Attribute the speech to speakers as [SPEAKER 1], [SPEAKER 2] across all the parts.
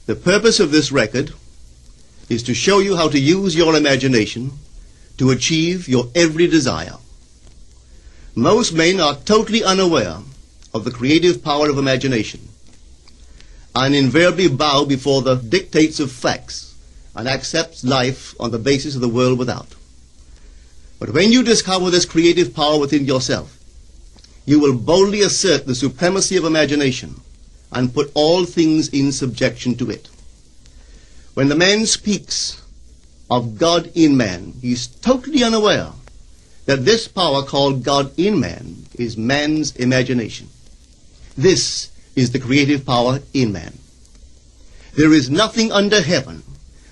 [SPEAKER 1] The purpose of this record is to show you how to use your imagination to achieve your every desire. Most men are totally unaware of the creative power of imagination and invariably bow before the dictates of facts and accept life on the basis of the world without. But when you discover this creative power within yourself, you will boldly assert the supremacy of imagination and put all things in subjection to it. When the man speaks of God in man, he is totally unaware that this power called God in man is man's imagination. This is the creative power in man. There is nothing under heaven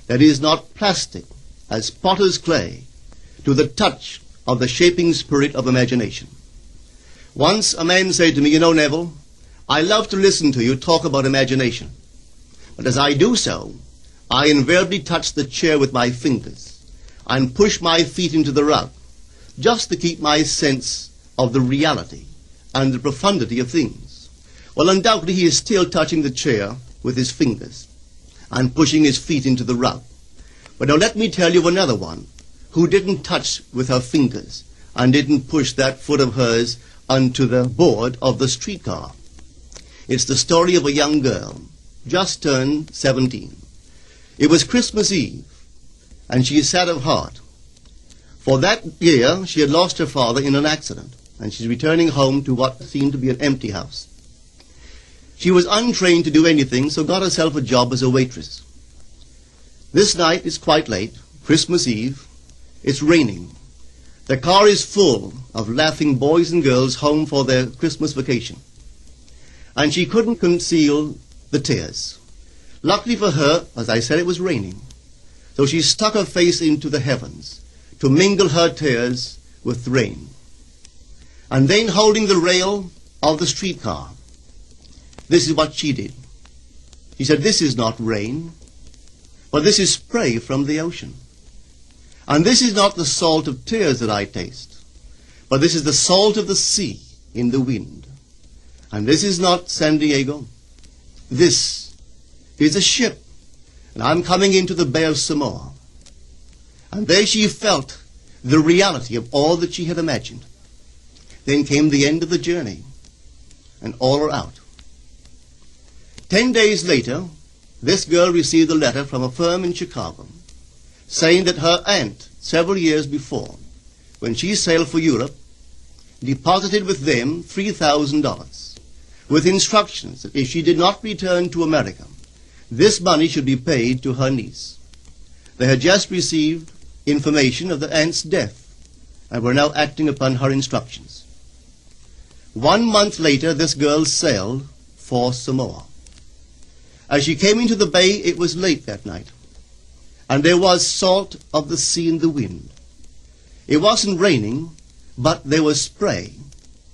[SPEAKER 1] that is not plastic as potter's clay to the touch of the shaping spirit of imagination. Once a man said to me, "You know, Neville, I love to listen to you talk about imagination. But as I do so, I invariably touch the chair with my fingers and push my feet into the rug, just to keep my sense of the reality and the profundity of things." Well, undoubtedly he is still touching the chair with his fingers and pushing his feet into the rug. But now let me tell you another one who didn't touch with her fingers and didn't push that foot of hers onto the board of the streetcar. It's the story of a young girl, just turned 17. It was Christmas Eve, and she is sad of heart. For that year, she had lost her father in an accident, and she's returning home to what seemed to be an empty house. She was untrained to do anything, so got herself a job as a waitress. This night is quite late, Christmas Eve. It's raining. The car is full of laughing boys and girls home for their Christmas vacation. And she couldn't conceal the tears. Luckily for her, as I said, it was raining. So she stuck her face into the heavens to mingle her tears with the rain. And then, holding the rail of the streetcar, this is what she did. She said, "This is not rain, but this is spray from the ocean. And this is not the salt of tears that I taste, but this is the salt of the sea in the wind. And this is not San Diego. This is a ship, and I'm coming into the Bay of Samoa." And there she felt the reality of all that she had imagined. Then came the end of the journey, and all are out. 10 days later, this girl received a letter from a firm in Chicago saying that her aunt, several years before, when she sailed for Europe, deposited with them $3,000 with instructions that if she did not return to America, this money should be paid to her niece. They had just received information of the aunt's death and were now acting upon her instructions. 1 month later, this girl sailed for Samoa. As she came into the bay, it was late that night, and there was salt of the sea in the wind. It wasn't raining, but there was spray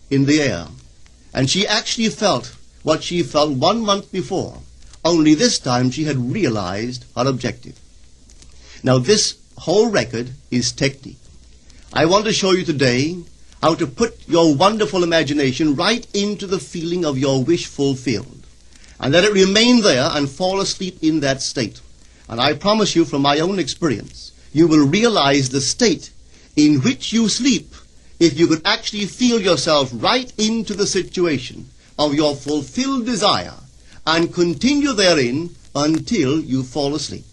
[SPEAKER 1] in the air, and she actually felt what she felt 1 month before, only this time she had realized her objective. Now this whole record is technique. I want to show you today how to put your wonderful imagination right into the feeling of your wish fulfilled, and let it remain there and fall asleep in that state. And I promise you from my own experience, you will realize the state in which you sleep if you could actually feel yourself right into the situation of your fulfilled desire and continue therein until you fall asleep.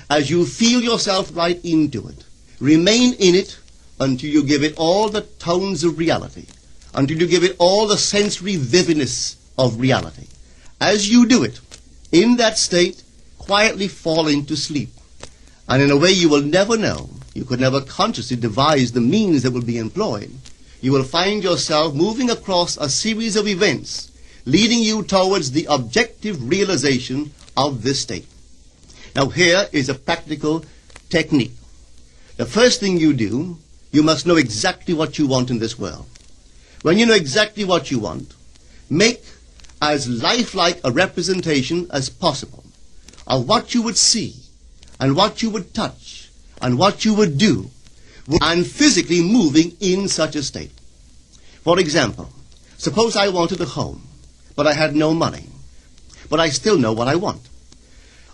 [SPEAKER 1] As you feel yourself right into it, remain in it until you give it all the tones of reality, until you give it all the sensory vividness of reality. As you do it, in that state, quietly fall into sleep. And in a way you will never know, you could never consciously devise the means that will be employed, you will find yourself moving across a series of events leading you towards the objective realization of this state. Now here is a practical technique. The first thing you do, you must know exactly what you want in this world. When you know exactly what you want, make as lifelike a representation as possible of what you would see and what you would touch and what you would do and physically moving in such a state. For example, suppose I wanted a home, but I had no money, but I still know what I want.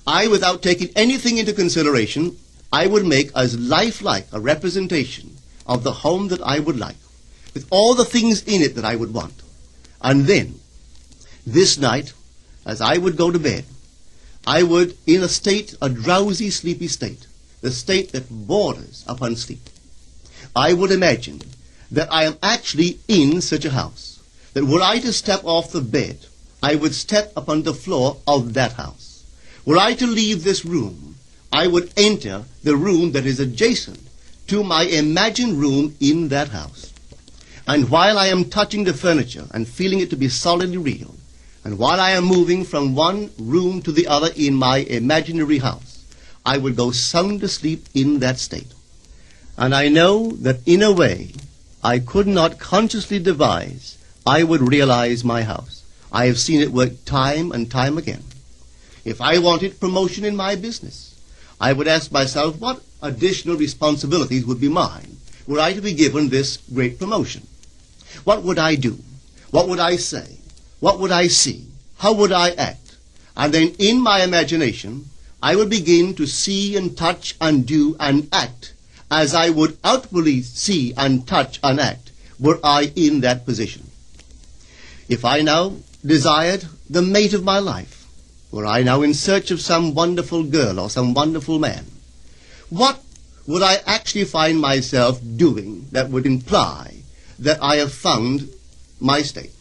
[SPEAKER 1] without taking anything into consideration, I would make as lifelike a representation of the home that I would like, with all the things in it that I would want. And then, this night, as I would go to bed, I would, in a drowsy, sleepy state, the state that borders upon sleep, I would imagine that I am actually in such a house, that were I to step off the bed, I would step upon the floor of that house. Were I to leave this room, I would enter the room that is adjacent to my imagined room in that house. And while I am touching the furniture and feeling it to be solidly real, and while I am moving from one room to the other in my imaginary house, I would go sound asleep in that state. And I know that in a way I could not consciously devise, I would realize my house. I have seen it work time and time again. If I wanted promotion in my business, I would ask myself what additional responsibilities would be mine were I to be given this great promotion. What would I do? What would I say? What would I see? How would I act? And then in my imagination, I would begin to see and touch and do and act as I would outwardly see and touch and act were I in that position. If I now desired the mate of my life, were I now in search of some wonderful girl or some wonderful man, what would I actually find myself doing that would imply that I have found my state?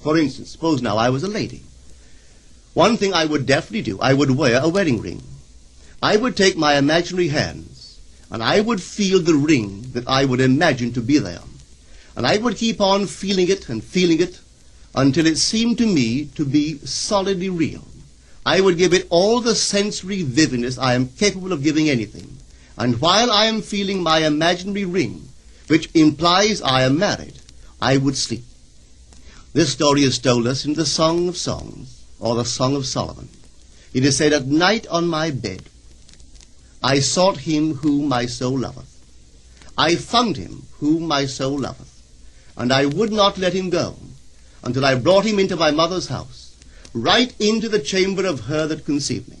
[SPEAKER 1] For instance, suppose now I was a lady. One thing I would definitely do, I would wear a wedding ring. I would take my imaginary hands, and I would feel the ring that I would imagine to be there. And I would keep on feeling it until it seemed to me to be solidly real. I would give it all the sensory vividness I am capable of giving anything. And while I am feeling my imaginary ring, which implies I am married, I would sleep. This story is told us in the Song of Songs, or the Song of Solomon. It is said, "At night on my bed, I sought him whom my soul loveth. I found him whom my soul loveth, and I would not let him go until I brought him into my mother's house, right into the chamber of her that conceived me."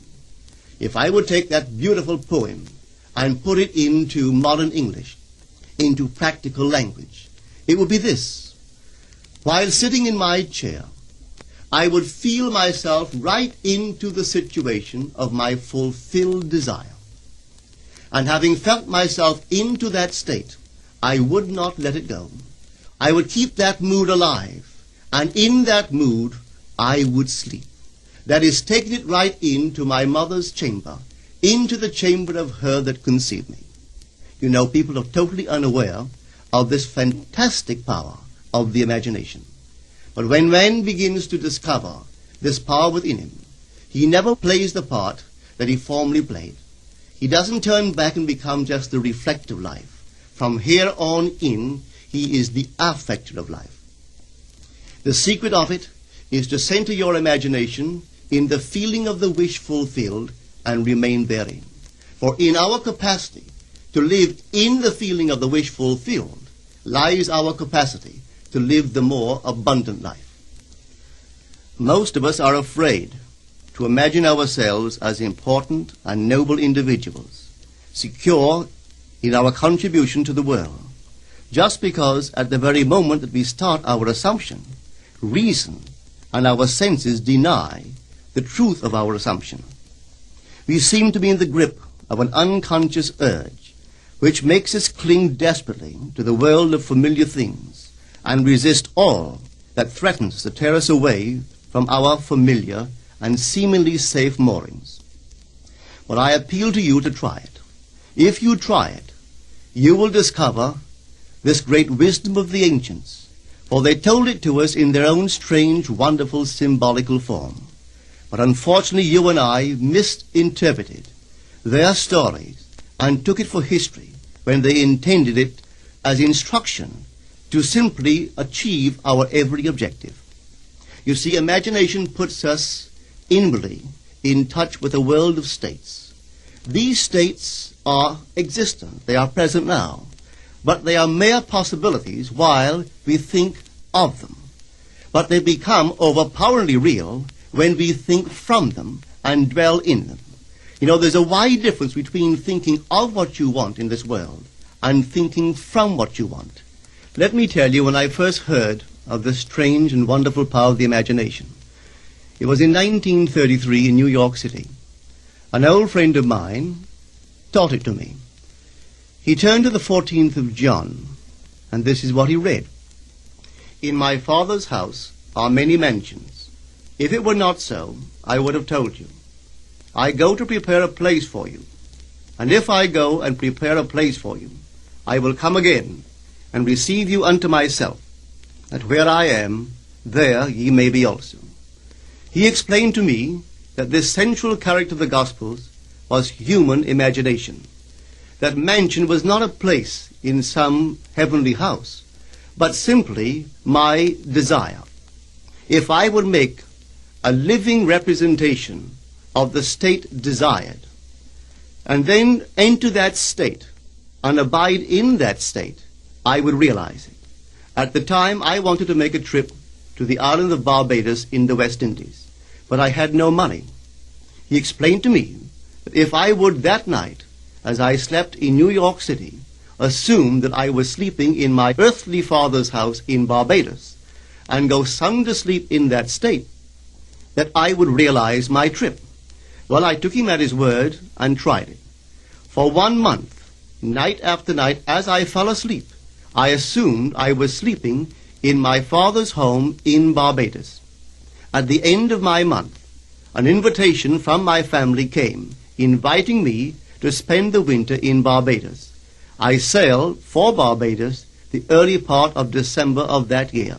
[SPEAKER 1] If I would take that beautiful poem and put it into modern English, into practical language, it would be this. While sitting in my chair, I would feel myself right into the situation of my fulfilled desire. And having felt myself into that state, I would not let it go. I would keep that mood alive, and in that mood I would sleep. That is, taking it right into my mother's chamber, into the chamber of her that conceived me. You know, people are totally unaware of this fantastic power of the imagination. But when man begins to discover this power within him, he never plays the part that he formerly played. He doesn't turn back and become just the reflective life. From here on in, he is the affecter of life. The secret of it is to center your imagination in the feeling of the wish fulfilled and remain therein. For in our capacity to live in the feeling of the wish fulfilled lies our capacity to live the more abundant life. Most of us are afraid to imagine ourselves as important and noble individuals, secure in our contribution to the world, just because at the very moment that we start our assumption, reason and our senses deny the truth of our assumption. We seem to be in the grip of an unconscious urge which makes us cling desperately to the world of familiar things and resist all that threatens to tear us away from our familiar and seemingly safe moorings. But I appeal to you to try it. If you try it, you will discover this great wisdom of the ancients, for they told it to us in their own strange, wonderful, symbolical form. But unfortunately, you and I misinterpreted their stories and took it for history when they intended it as instruction to simply achieve our every objective. You see, imagination puts us inwardly in touch with a world of states. These states are existent. They are present now. But they are mere possibilities while we think of them. But they become overpoweringly real when we think from them and dwell in them. You know, there's a wide difference between thinking of what you want in this world and thinking from what you want. Let me tell you, when I first heard of this strange and wonderful power of the imagination, it was in 1933 in New York City. An old friend of mine taught it to me. He turned to the 14th of John, and this is what he read. In my Father's house are many mansions. If it were not so, I would have told you. I go to prepare a place for you. And if I go and prepare a place for you, I will come again and receive you unto myself, that where I am, there ye may be also. He explained to me that this central character of the Gospels was human imagination. That mansion was not a place in some heavenly house, but simply my desire. If I would make a living representation of the state desired, and then enter that state and abide in that state, I would realize it. At the time, I wanted to make a trip to the island of Barbados in the West Indies, but I had no money. He explained to me that if I would that night, as I slept in New York City, assume that I was sleeping in my earthly father's house in Barbados, and go sound asleep in that state, that I would realize my trip. Well, I took him at his word and tried it. For 1 month, night after night, as I fell asleep, I assumed I was sleeping in my father's home in Barbados. At the end of my month, an invitation from my family came, inviting me to spend the winter in Barbados. I sailed for Barbados the early part of December of that year.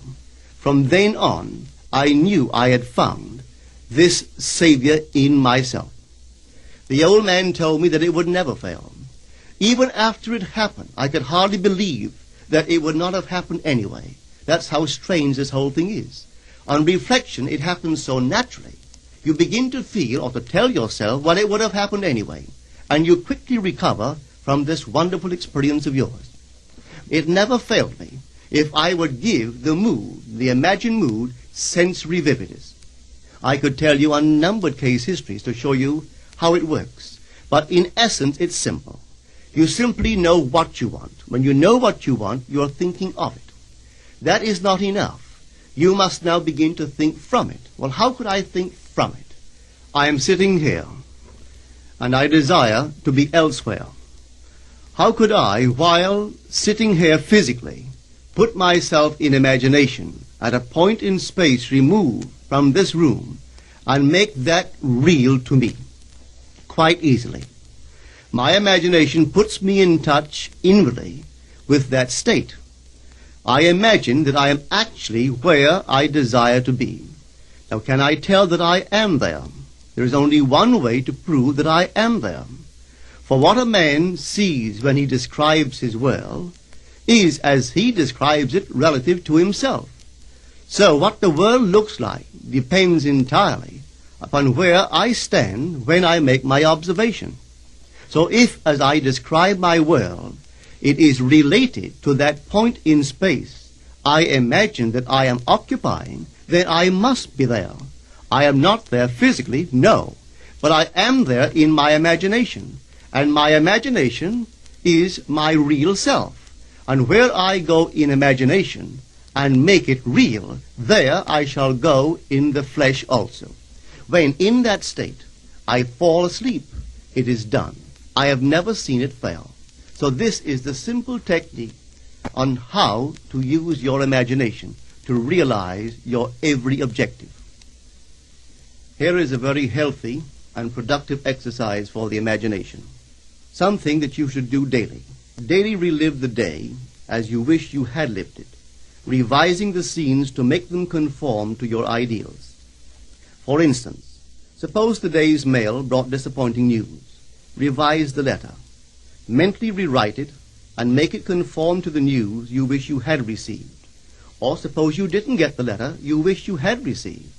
[SPEAKER 1] From then on, I knew I had found this Savior in myself. The old man told me that it would never fail. Even after it happened, I could hardly believe that it would not have happened anyway. That's how strange this whole thing is. On reflection, it happens so naturally. You begin to feel or to tell yourself, well, it would have happened anyway. And you quickly recover from this wonderful experience of yours. It never failed me if I would give the mood, the imagined mood, sensory vividness. I could tell you unnumbered case histories to show you how it works. But in essence, it's simple. You simply know what you want. When you know what you want, you're thinking of it. That is not enough. You must now begin to think from it. Well, how could I think from it? I am sitting here, and I desire to be elsewhere. How could I, while sitting here physically, put myself in imagination at a point in space removed from this room and make that real to me? Quite easily. My imagination puts me in touch inwardly with that state. I imagine that I am actually where I desire to be. Now, can I tell that I am there? There is only one way to prove that I am there. For what a man sees when he describes his world is as he describes it relative to himself. So what the world looks like depends entirely upon where I stand when I make my observation. So if, as I describe my world, it is related to that point in space I imagine that I am occupying, then I must be there. I am not there physically, no, but I am there in my imagination. And my imagination is my real self. And where I go in imagination and make it real, there I shall go in the flesh also. When in that state I fall asleep, it is done. I have never seen it fail. So this is the simple technique on how to use your imagination to realize your every objective. Here is a very healthy and productive exercise for the imagination. Something that you should do daily. Daily relive the day as you wish you had lived it, revising the scenes to make them conform to your ideals. For instance, suppose the day's mail brought disappointing news. Revise the letter. Mentally rewrite it and make it conform to the news you wish you had received. Or suppose you didn't get the letter you wish you had received.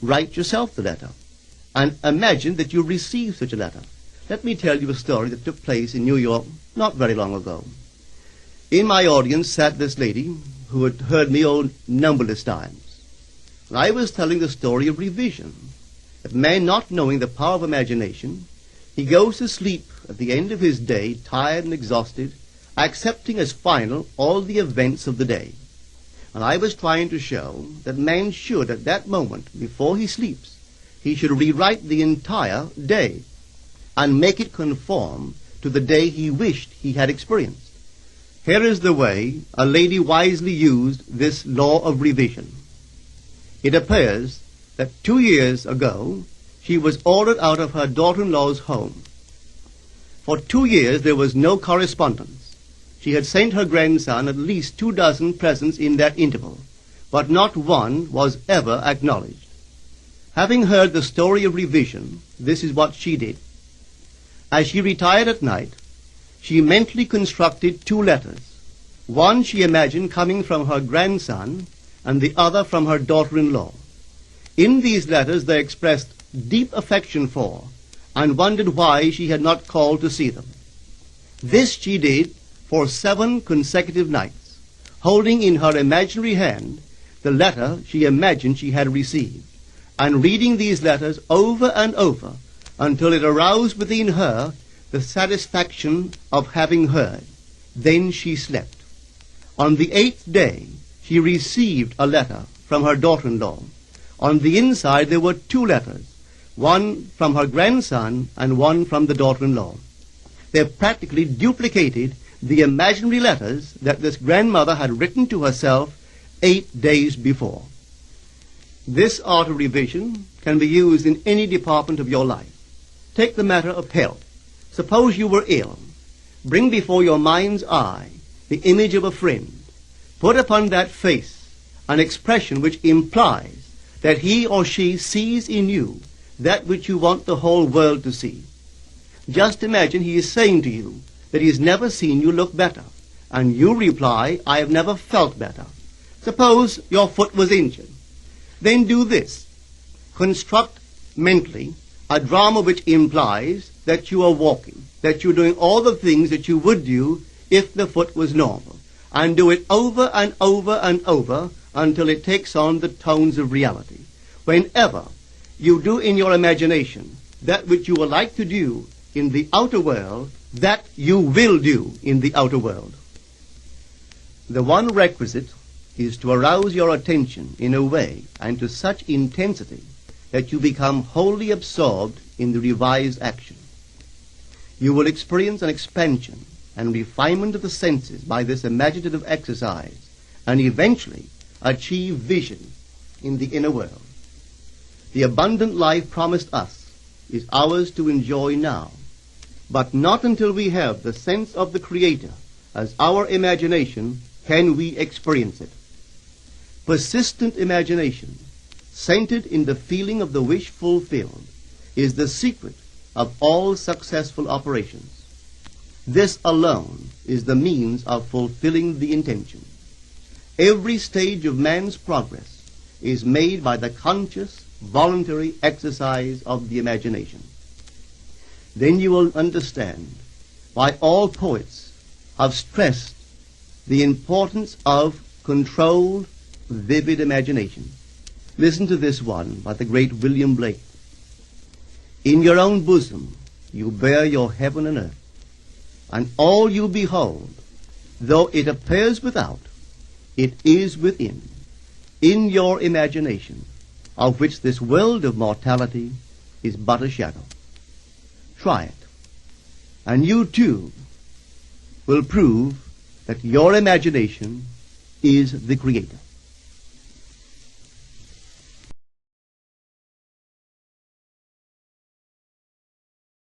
[SPEAKER 1] Write yourself the letter and imagine that you received such a letter. Let me tell you a story that took place in New York not very long ago. In my audience sat this lady who had heard me numberless times. And I was telling the story of revision, that man, not knowing the power of imagination, he goes to sleep at the end of his day, tired and exhausted, accepting as final all the events of the day. And I was trying to show that man should, at that moment, before he sleeps, he should rewrite the entire day and make it conform to the day he wished he had experienced. Here is the way a lady wisely used this law of revision. It appears that 2 years ago she was ordered out of her daughter-in-law's home. For 2 years there was no correspondence. She had sent her grandson at least 24 presents in that interval, but not one was ever acknowledged. Having heard the story of revision, this is what she did. As she retired at night, she mentally constructed 2 letters. One she imagined coming from her grandson, and the other from her daughter-in-law. In these letters they expressed deep affection for, and wondered why she had not called to see them. This she did for 7 consecutive nights, holding in her imaginary hand the letter she imagined she had received, and reading these letters over and over until it aroused within her the satisfaction of having heard. Then she slept. On the 8th day, she received a letter from her daughter-in-law. On the inside there were 2 letters, one from her grandson and one from the daughter-in-law. They practically duplicated the imaginary letters that this grandmother had written to herself 8 days before. This art of revision can be used in any department of your life. Take the matter of health. Suppose you were ill. Bring before your mind's eye the image of a friend. Put upon that face an expression which implies that he or she sees in you that which you want the whole world to see. Just imagine he is saying to you that he has never seen you look better, and you reply, I have never felt better. Suppose your foot was injured. Then do this. Construct mentally a drama which implies that you are walking, that you're doing all the things that you would do if the foot was normal, and do it over and over and over until it takes on the tones of reality. Whenever you do in your imagination that which you would like to do in the outer world, that you will do in the outer world. The one requisite is to arouse your attention in a way and to such intensity that you become wholly absorbed in the revised action. You will experience an expansion and refinement of the senses by this imaginative exercise, and eventually achieve vision in the inner world. The abundant life promised us is ours to enjoy now, but not until we have the sense of the Creator as our imagination can we experience it. Persistent imagination, centered in the feeling of the wish fulfilled, is the secret of all successful operations. This alone is the means of fulfilling the intention. Every stage of man's progress is made by the conscious, voluntary exercise of the imagination. Then you will understand why all poets have stressed the importance of controlled, vivid imagination. Listen to this one by the great William Blake. In your own bosom you bear your heaven and earth, and all you behold, though it appears without, it is within, in your imagination, of which this world of mortality is but a shadow. Try it, and you too will prove that your imagination is the Creator.